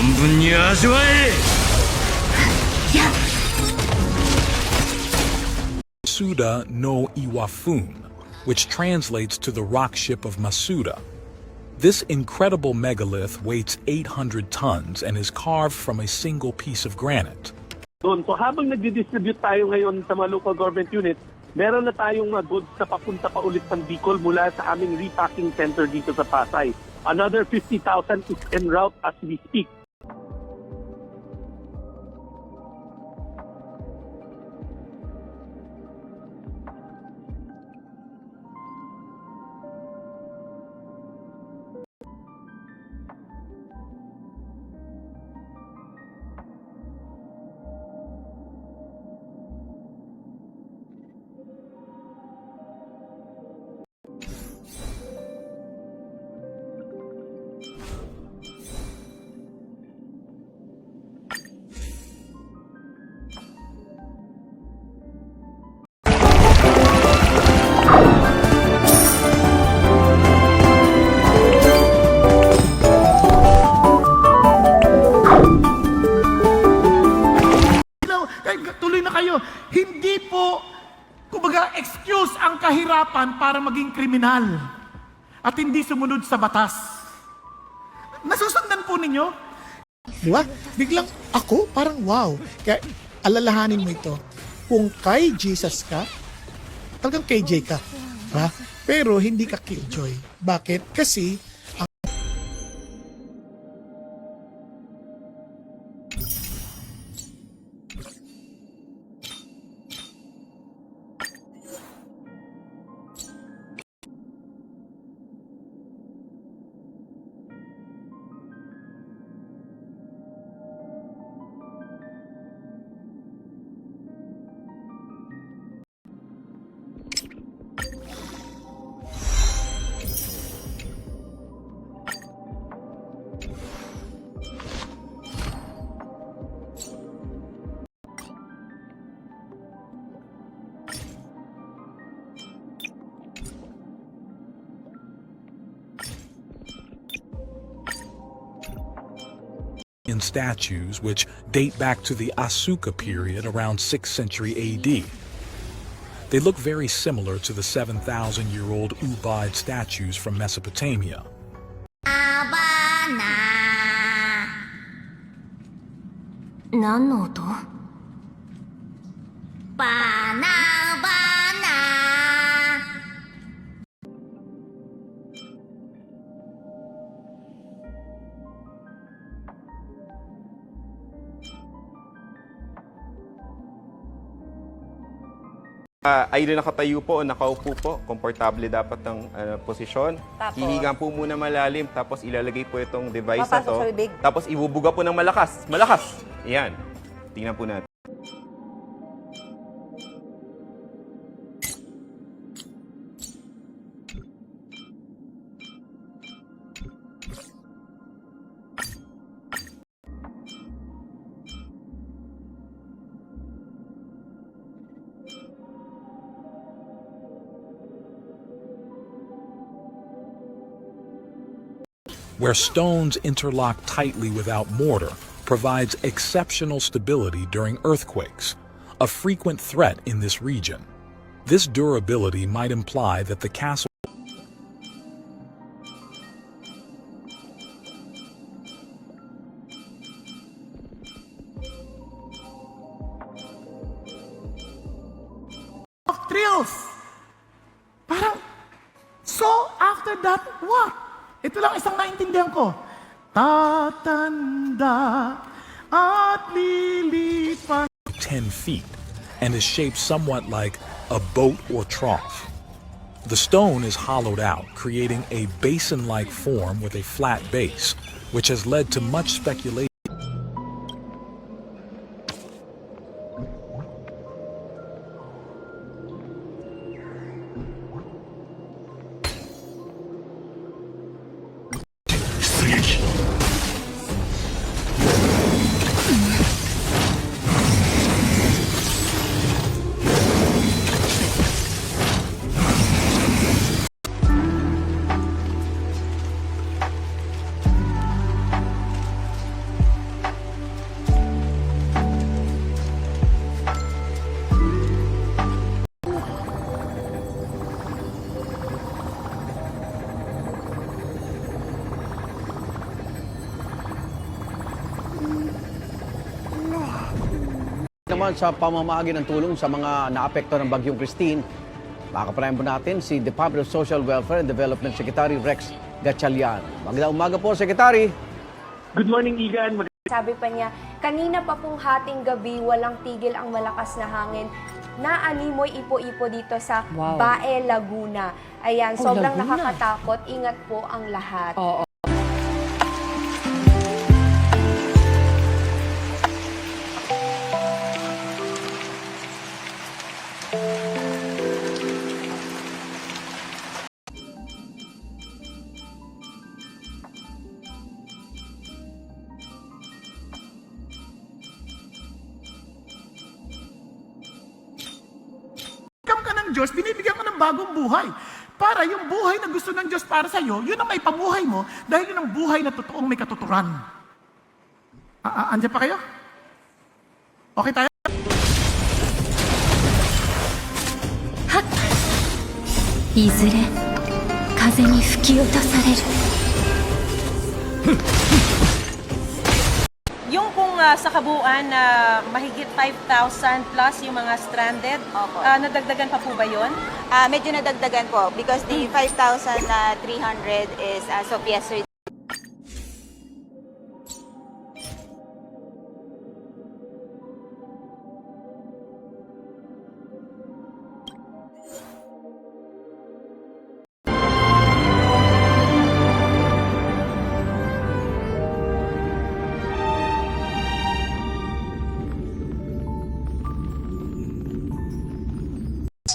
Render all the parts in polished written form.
分に味わえ。 Masuda no Iwafun, which translates to the rock ship of Masuda. This incredible megalith weighs 800 tons and is carved from a single piece of granite. Doon. So habang nagdi-distribute tayo ngayon sa mga local government units, meron na tayong mga goods na papunta pa ulit ng Bicol mula sa aming repacking center dito sa Pasay. Another 50,000 is en route as we speak. Tuloy na kayo. Hindi po, kumbaga, excuse ang kahirapan para maging kriminal at hindi sumunod sa batas. Nasusundan po ninyo? Di ba? Biglang ako, parang wow. Kaya alalahanin mo ito. Kung kay Jesus ka, talagang KJ ka. Ha? Pero hindi ka killjoy. Bakit? Kasi in statues which date back to the Asuka period around 6th century AD. They look very similar to the 7,000-year-old Ubaid statues from Mesopotamia. Either nakatayo po o nakaupo po, komportable dapat ang posisyon. Tapos? Hihiga po muna malalim, tapos ilalagay po itong device na Papasok to. sa bibig. Tapos ibubuga po ng malakas. Malakas! Yan. Tingnan po natin. Where stones interlock tightly without mortar provides exceptional stability during earthquakes, a frequent threat in this region. This durability might imply that the castle Of thrills. Parang, so after that, what? Ito lang isang naintindihan ko. Tatanda at lilipas. 10 feet and is shaped somewhat like a boat or trough. The stone is hollowed out, creating a basin-like form with a flat base, which has led to much speculation. Naman sa pamamahagi ng tulong sa mga naapekto ng Bagyong Christine, makakapanayan po natin si Department of Social Welfare and Development Secretary Rex Gatchalian. Magandang umaga po, Secretary. Good morning, Igan. Sabi pa niya, kanina pa pong hating gabi, walang tigil ang malakas na hangin. Naanimoy ipo-ipo dito sa Bae, Laguna. Ayan, sobrang nakakatakot. Ingat po ang lahat. Ka ng Diyos, binibigyan ka ng bagong buhay. Para yung buhay na gusto ng Diyos para sa iyo, yun ang may pamuhay mo dahil yun ang buhay na totoong may katuturan. Andiyan pa kayo? Okay tayo? いずれ風に吹き落とされる Yung kung sa kabuuan na mahigit 5,000 plus yung mga stranded, nadagdagan pa po ba yun? Medyo nadagdagan po because the 5,300 is as of yesterday.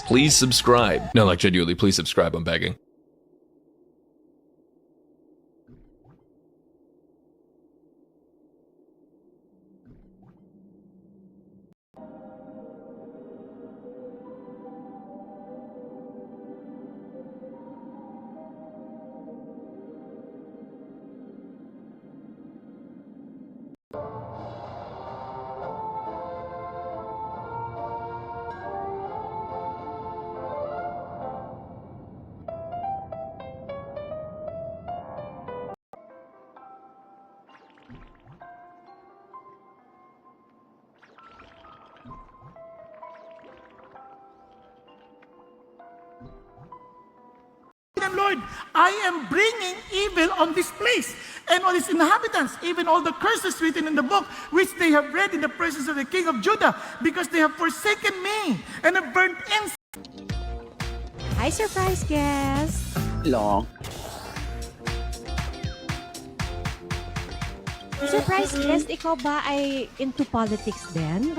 Please subscribe. No, like genuinely, please subscribe. I'm begging. Lord, I am bringing evil on this place and on its inhabitants, even all the curses written in the book, which they have read in the presence of the king of Judah, because they have forsaken me and have burnt incense. Hi, surprise guest! Long. Surprise guest, ikaw ba ay into politics din?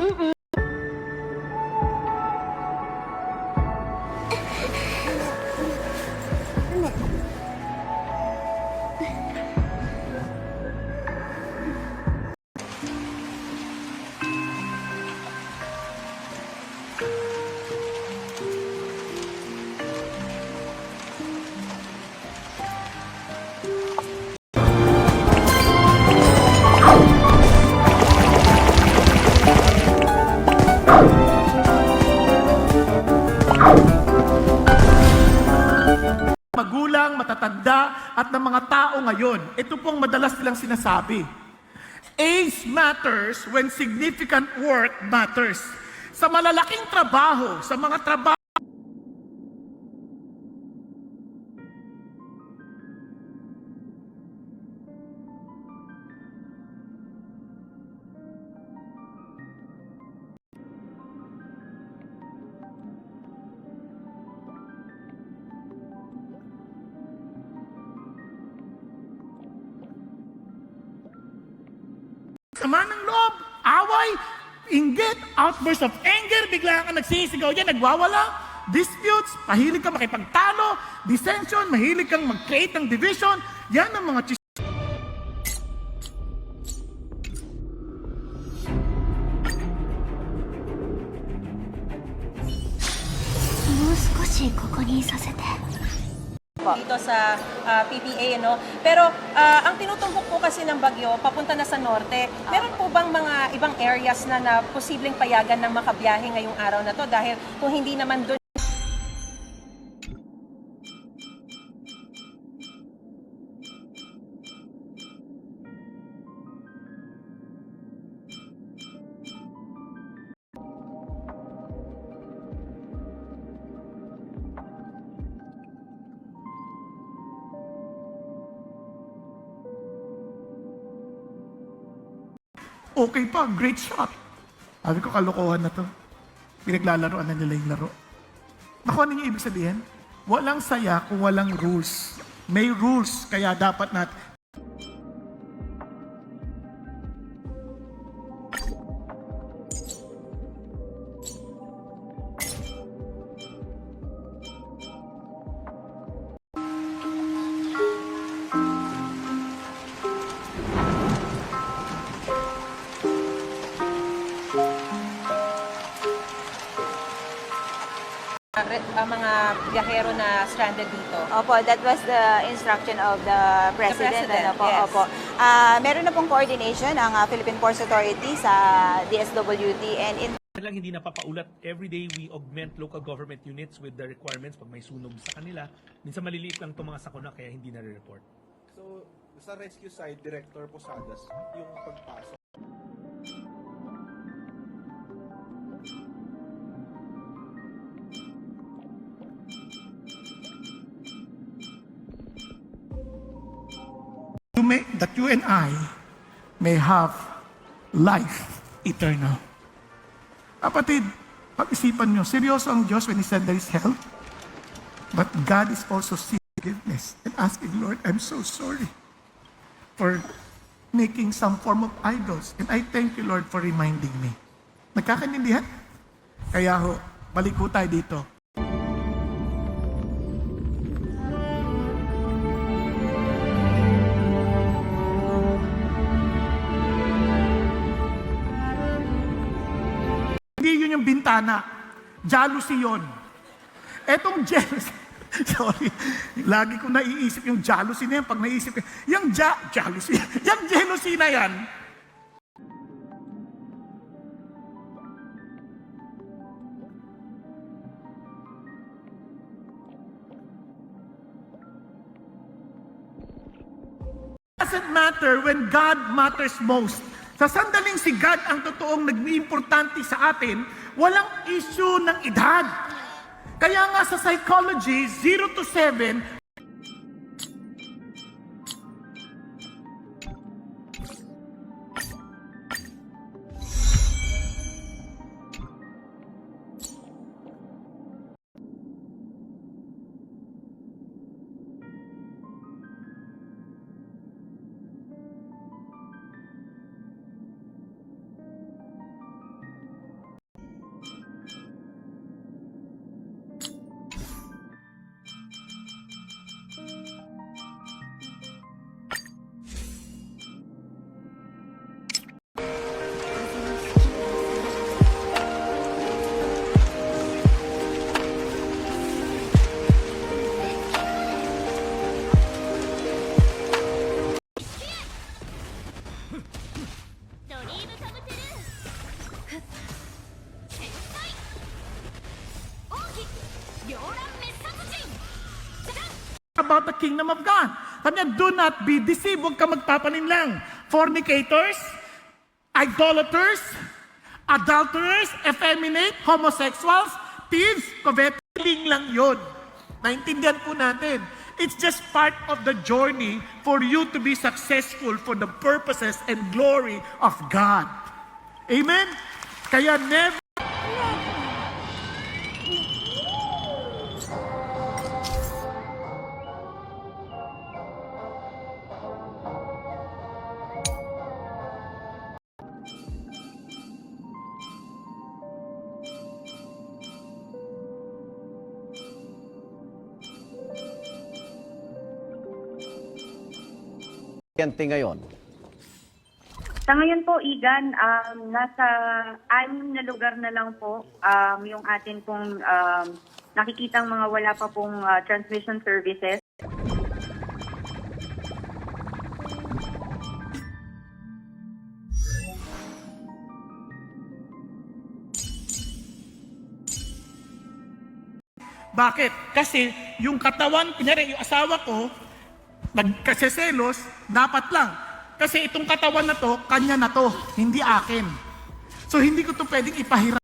Magulang, matatanda, at ng mga tao ngayon, ito pong madalas nilang sinasabi. Age matters when significant work matters. Sa malalaking trabaho, sa mga trabaho, sama ng loob, away, inggit, outburst of anger, bigla kang nagsisigaw yan, nagwawala, disputes, mahilig kang makipagtalo, dissension, mahilig kang mag-create ng division, yan ang mga もう少しここにいさせて dito sa PPA, no? Pero ang tinutumbok po kasi ng bagyo, papunta na sa norte. Meron po bang mga ibang areas na posibleng payagan ng makabiyahe ngayong araw na to? Dahil kung hindi naman doon Okay pa, great shot. Sabi ko, kalokohan na to. Pinaglalaroan na nila yung laro. Naku, ano yung ibig sabihin? Walang saya kung walang rules. May rules, kaya dapat natin. Mga biyahero na stranded dito. Opo, that was the instruction of the President. Ano po, yes. opo. Meron na pong coordination ang Philippine Ports Authority sa DSWD and in lang hindi napapaulat. Every day we augment local government units with the requirements pag may sunog sa kanila. Minsan maliliit lang itong mga sakuna kaya hindi na-report. So, sa rescue side, Director Posadas, yung pagpasok. That you and I may have life eternal. Kapatid, pag-isipan nyo, seryoso ang Diyos when He said there is hell. But God is also seeking forgiveness and asking, Lord, I'm so sorry for making some form of idols. And I thank you, Lord, for reminding me. Nagkakaintindihan? Kaya ho, balik ho tayo dito. Yung bintana. Jealousy yun. Etong jealousy. Sorry. Lagi ko naiisip yung jealousy na yan. Pag naisip ko, yung jealousy. Yung jealousy na yan. Doesn't matter when God matters most. Sa sandaling si God ang totoong nag-iimportante sa atin, walang issue ng edad. Kaya nga sa psychology, 0 to 7, about the kingdom of God. Sabi niya, do not be deceived. Huwag ka magpapaninlang. Fornicators, idolaters, adulterers, effeminate, homosexuals, thieves, coveting lang yun. Naintindihan po natin. It's just part of the journey for you to be successful for the purposes and glory of God. Amen? Kaya never ngayon. Sa ngayon po, Igan, nasa 6 na lugar na lang po yung atin pong nakikitang mga wala pa pong transmission services. Bakit? Kasi yung katawan, kunyari yung asawa ko, nagkaseselos, dapat lang. Kasi itong katawan na to, kanya na to, hindi akin. So hindi ko to pwedeng ipahiram.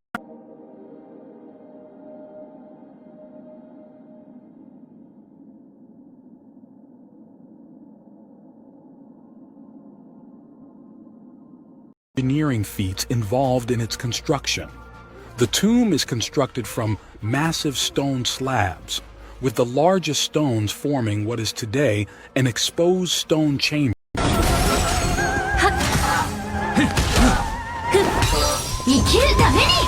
engineering feats involved in its construction. The tomb is constructed from massive stone slabs, with the largest stones forming what is today an exposed stone chamber. 生きるために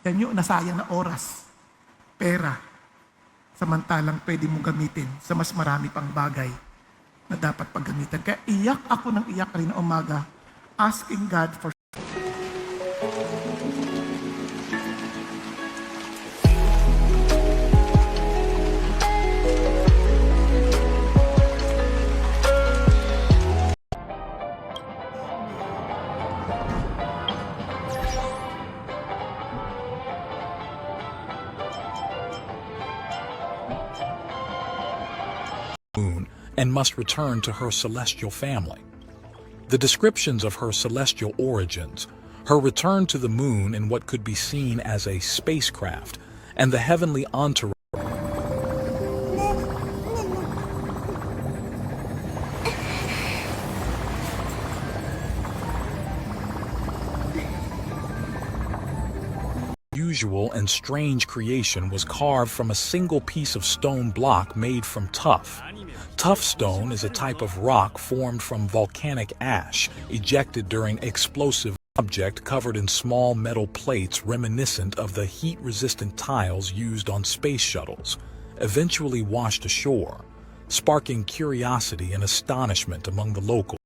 Yan yung nasayang na oras, pera, samantalang pwede mong gamitin sa mas marami pang bagay na dapat paggamitan. Kaya iyak ako ng iyak rin na umaga, asking God for Moon and must return to her celestial family. The descriptions of her celestial origins, her return to the moon in what could be seen as a spacecraft, and the heavenly entourage unusual and strange creation was carved from a single piece of stone block made from tuff. Tuff stone is a type of rock formed from volcanic ash ejected during explosive object covered in small metal plates reminiscent of the heat-resistant tiles used on space shuttles, eventually washed ashore, sparking curiosity and astonishment among the locals.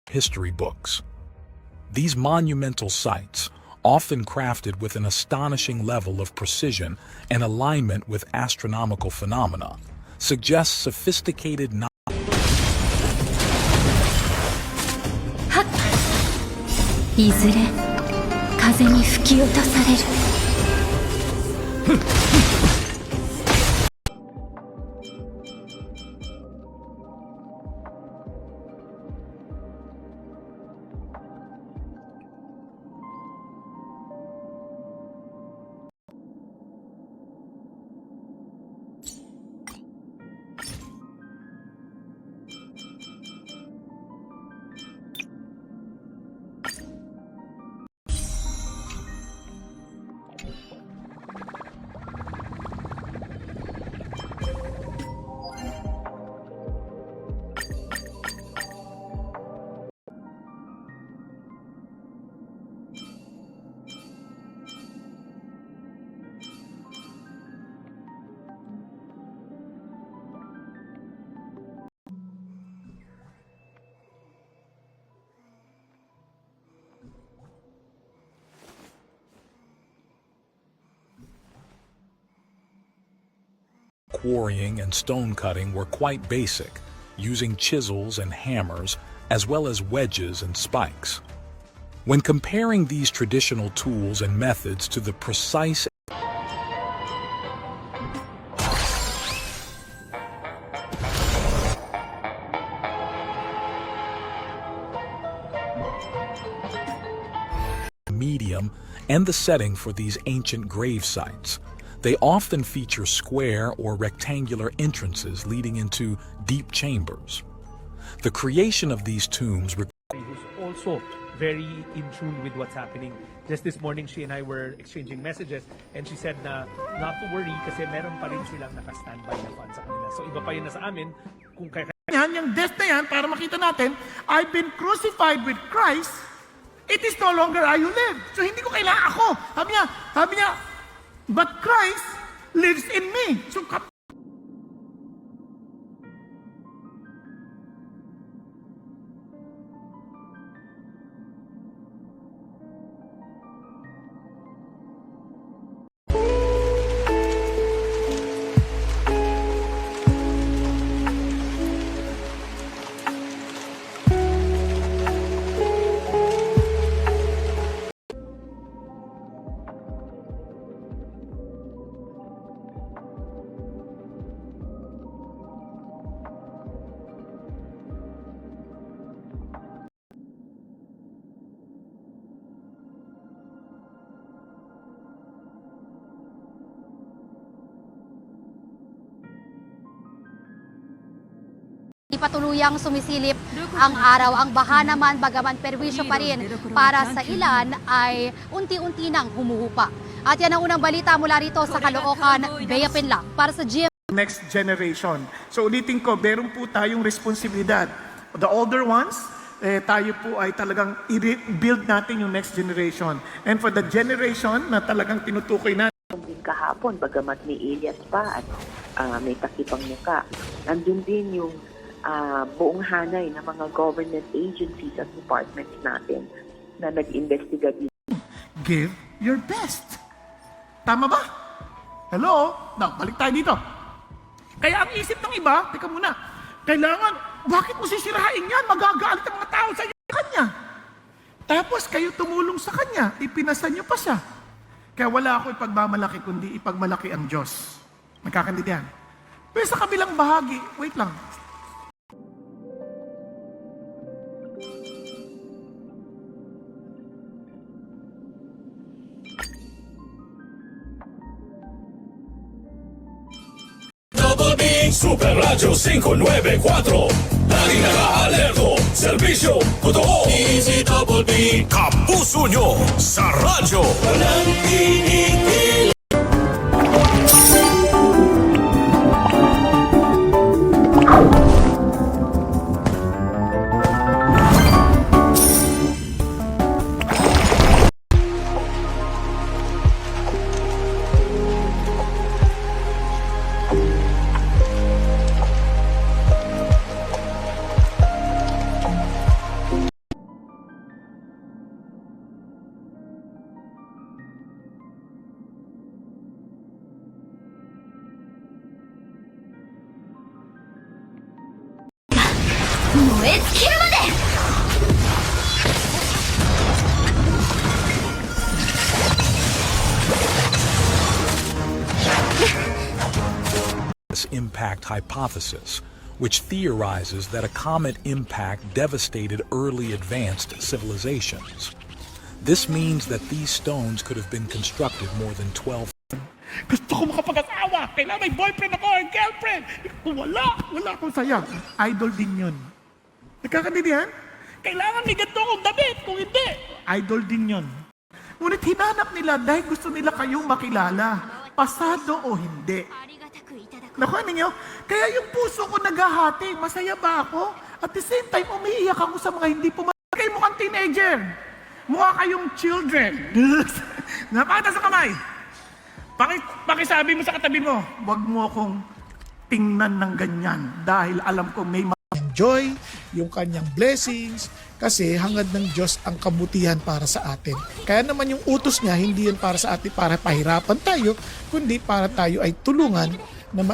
History books. These monumental sites, often crafted with an astonishing level of precision and alignment with astronomical phenomena, suggest sophisticated knowledge. いずれ風に吹き落とされる Quarrying and stone cutting were quite basic, using chisels and hammers, as well as wedges and spikes. When comparing these traditional tools and methods to the precise medium and the setting for these ancient grave sites, they often feature square or rectangular entrances leading into deep chambers. The creation of these tombs who's also very in tune with what's happening. Just this morning, she and I were exchanging messages and she said na not to worry kasi meron pa rin silang naka-standby na fund sa kanila. So iba pa yun na sa amin kung kaya yung death na yan, para makita natin, I've been crucified with Christ, it is no longer I who live. So hindi ko kailangan ako. Sabi niya, but Christ lives in me. So Patuluyang sumisilip ang araw. Ang baha naman, bagaman perwisyo pa rin para sa ilan, ay unti-unti nang humuhupa. At yan ang unang balita mula rito sa Caloocan, Bea Pinlac. Para sa GMA Next generation. So ulitin ko, meron po tayong responsibilidad. The older ones, tayo po ay talagang i-build natin yung next generation. And for the generation na talagang tinutukoy natin, kahapon, bagamat may alias pa at may takipang muka, andun din yung buong hanay ng mga government agencies at departments natin na nag-investiga dito. give your best. Tama ba? Hello? Now, balik tayo dito. Kaya ang isip ng iba, teka muna, kailangan, bakit mo sisirain yan? Magagalit ang mga tao sa kanya. Tapos kayo tumulong sa kanya, ipinasa niyo pa siya. Kaya wala ako ipagmamalaki, kundi ipagmalaki ang Diyos. Magkakandidihan. Pero sa kabilang bahagi, wait lang. Double B Super Radio 594. Laging naka-alerto. Serbisyo, totoo. Easy Double B. Kapuso nyo sa radyo. Walang tinigil. Impact hypothesis, which theorizes that a comet impact devastated early advanced civilizations. This means that these stones could have been constructed more than 12. Gusto ko makapag-asawa. Kailangan may boyfriend ako or girlfriend. Wala akong saya. Idol din yun. Nagkakandidihan? Kailangan may ganito akong damit. Kung hindi, idol din yun. Ngunit hinanap nila dahil gusto nila kayong makilala. Pasado o hindi. Nakuha ninyo? Kaya yung puso ko naghahati. Masaya ba ako? At the same time, umiiyak ako sa mga hindi pumasok. Kayo mukhang teenager. Mukha kayong children. Napakita sa kamay. Pakisabi mo sa katabi mo, huwag mo akong tingnan ng ganyan dahil alam ko may Enjoy yung kanyang blessings kasi hangad ng Diyos ang kabutihan para sa atin. Kaya naman yung utos niya, hindi yan para sa atin para pahirapan tayo, kundi para tayo ay tulungan na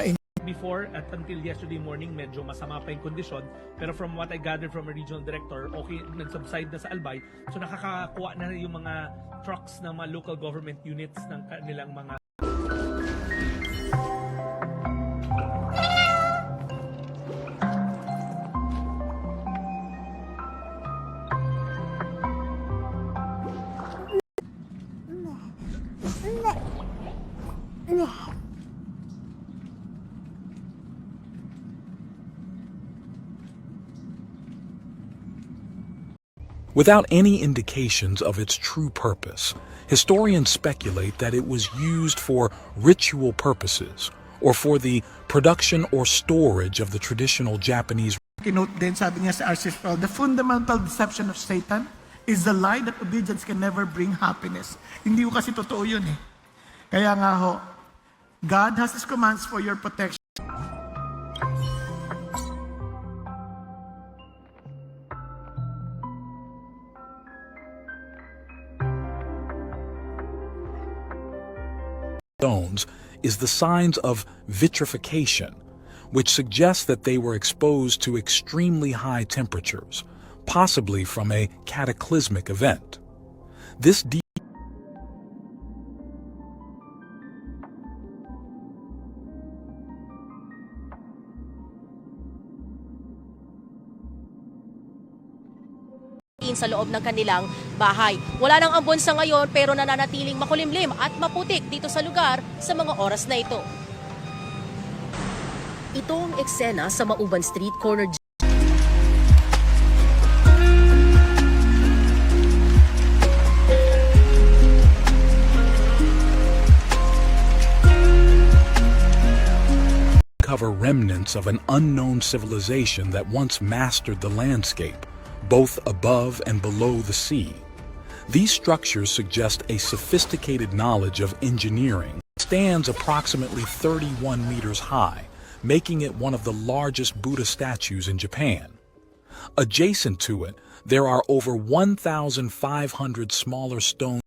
Before at until yesterday morning, medyo masama pa yung kondisyon. Pero from what I gathered from a regional director, okay, nag-subside na sa Albay. So nakakakuha na yung mga trucks ng mga local government units ng kanilang mga Without any indications of its true purpose, historians speculate that it was used for ritual purposes or for the production or storage of the traditional Japanese. Kinote din, sabi niya sa R.C. Sproul, the fundamental deception of Satan is the lie that obedience can never bring happiness. Hindi ko kasi totoo yun eh. Kaya nga ho, God has His commands for your protection. Stones is the signs of vitrification, which suggests that they were exposed to extremely high temperatures, possibly from a cataclysmic event. This sa loob ng kanilang bahay. Wala nang ambon sa ngayon pero nananatiling makulimlim at maputik dito sa lugar sa mga oras na ito. Ito ang eksena sa Mauban Street, corner uncover remnants of an unknown civilization that once mastered the landscape, both above and below the sea. These structures suggest a sophisticated knowledge of engineering. It stands approximately 31 meters high, making it one of the largest Buddha statues in Japan. Adjacent to it, there are over 1,500 smaller stone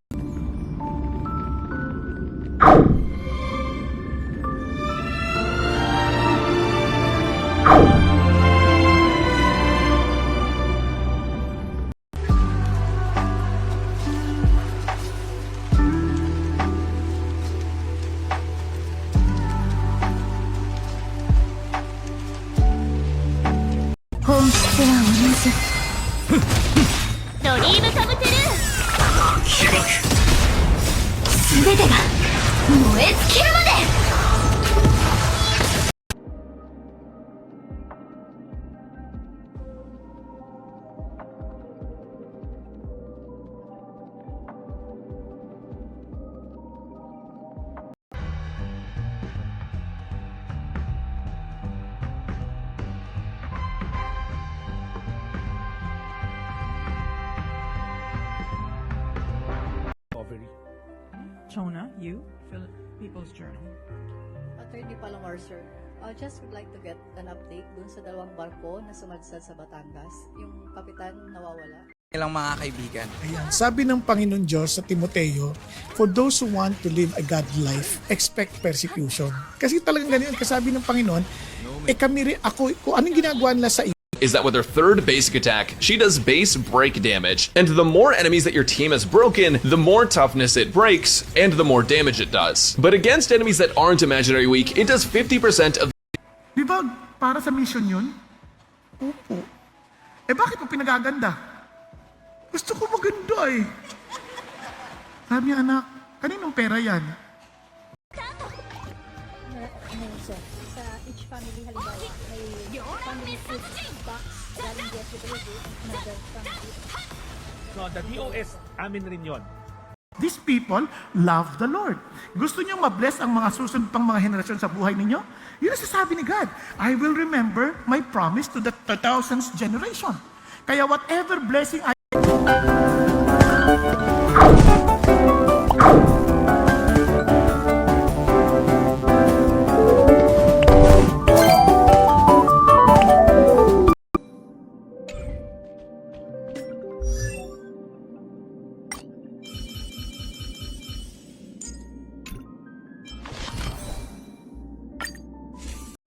Jonah, you? People's Journal. Attorney Palomar, sir. Just would like to get an update dun sa dalawang barko na sumadsad sa Batangas. Yung kapitan nawawala. Ilang mga kaibigan. Ayan, sabi ng Panginoon Diyos sa Timoteo, for those who want to live a godly life, expect persecution. Kasi talagang ganyan, kasabi ng Panginoon, kami rin, ako, kung anong ginagawa nila sa Is that with her third basic attack, she does base break damage, and the more enemies that your team has broken, the more toughness it breaks, and the more damage it does. But against enemies that aren't imaginary weak, it does 50% of Di ba para sa mission yun? Opo. Bakit mo pinagaganda? Gusto ko maganda eh. Sabi niya, anak, kaninong pera yan? Sir, sa each family halimbawa, may family food box galing DSWD na family. No, the DOS, amin rin yun. These people love the Lord. Gusto niyo ma-bless ang mga susunod pang mga henerasyon sa buhay ninyo? Yun ang sasabi ni God. I will remember my promise to the 2000th generation. Kaya whatever blessing I